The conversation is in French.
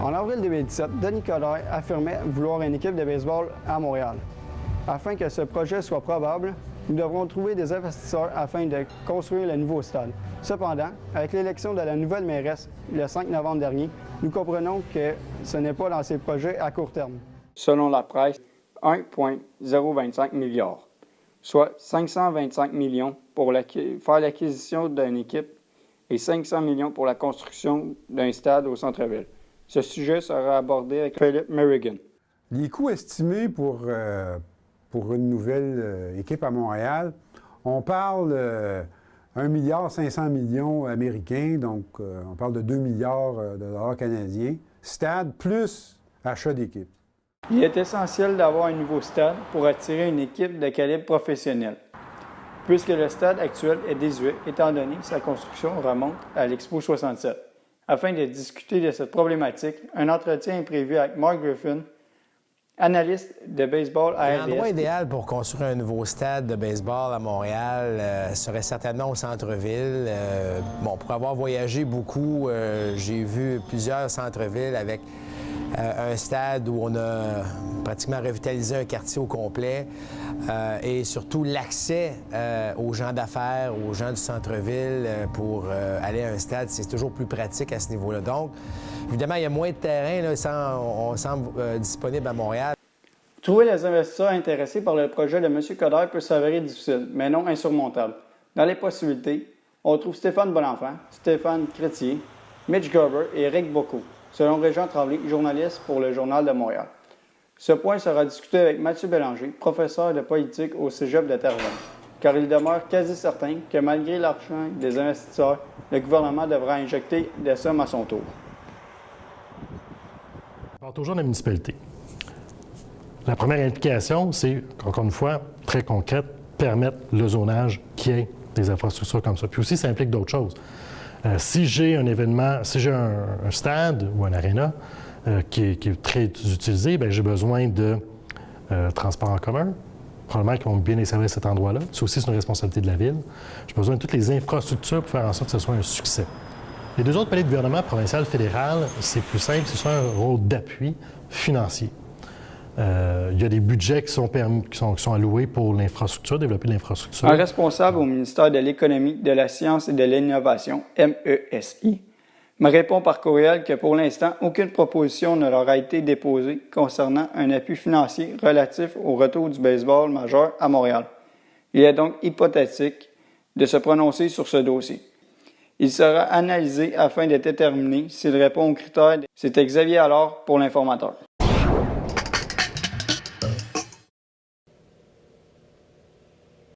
En avril 2017, Denis Coderre affirmait vouloir une équipe de baseball à Montréal. Afin que ce projet soit probable, nous devrons trouver des investisseurs afin de construire le nouveau stade. Cependant, avec l'élection de la nouvelle mairesse le 5 novembre dernier, nous comprenons que ce n'est pas dans ces projets à court terme. Selon la presse, 1,025 milliard, soit 525 millions pour faire l'acquisition d'une équipe et 500 millions pour la construction d'un stade au centre-ville. Ce sujet sera abordé avec Philip Merrigan. Les coûts estimés pour une nouvelle équipe à Montréal, on parle 1,5 milliard américains, donc on parle de 2 milliards de dollars canadiens, stade plus achat d'équipe. Il est essentiel d'avoir un nouveau stade pour attirer une équipe de calibre professionnel, puisque le stade actuel est désuet étant donné que sa construction remonte à l'Expo 67. Afin de discuter de cette problématique, un entretien est prévu avec Mark Griffin, analyste de baseball à RDS. L'endroit idéal pour construire un nouveau stade de baseball à Montréal serait certainement au centre-ville. Pour avoir voyagé beaucoup, j'ai vu plusieurs centres-villes avec un stade où on a pratiquement revitalisé un quartier au complet et surtout l'accès aux gens d'affaires, aux gens du centre-ville pour aller à un stade, c'est toujours plus pratique à ce niveau-là. Donc, évidemment, il y a moins de terrain, là, on semble disponible à Montréal. Trouver les investisseurs intéressés par le projet de M. Coderre peut s'avérer difficile, mais non insurmontable. Dans les possibilités, on trouve Stéphane Bonenfant, Stéphane Crétier, Mitch Gerber et Eric Bocco, selon Régent Tremblay, journaliste pour le Journal de Montréal. Ce point sera discuté avec Mathieu Bélanger, professeur de politique au Cégep de Terrebonne, car il demeure quasi certain que malgré l'argent des investisseurs, le gouvernement devra injecter des sommes à son tour. On parle toujours de la municipalité. La première implication, c'est, encore une fois, très concrète, permettre le zonage qui ait des infrastructures comme ça. Puis aussi, ça implique d'autres choses. Si j'ai un événement, si j'ai un stade ou un aréna qui est très utilisé, bien, j'ai besoin de transports en commun, probablement qui vont bien desservir cet endroit-là. Ça aussi, c'est une responsabilité de la Ville. J'ai besoin de toutes les infrastructures pour faire en sorte que ce soit un succès. Les deux autres paliers de gouvernement, provincial, fédéral, c'est plus simple, c'est soit un rôle d'appui financier. Il y a des budgets qui sont alloués pour l'infrastructure, développer l'infrastructure. Un responsable au ministère de l'Économie, de la Science et de l'Innovation, MESI, me répond par courriel que pour l'instant, aucune proposition ne leur a été déposée concernant un appui financier relatif au retour du baseball majeur à Montréal. Il est donc hypothétique de se prononcer sur ce dossier. Il sera analysé afin de déterminer s'il répond aux critères. C'était Xavier Allard pour l'Informateur.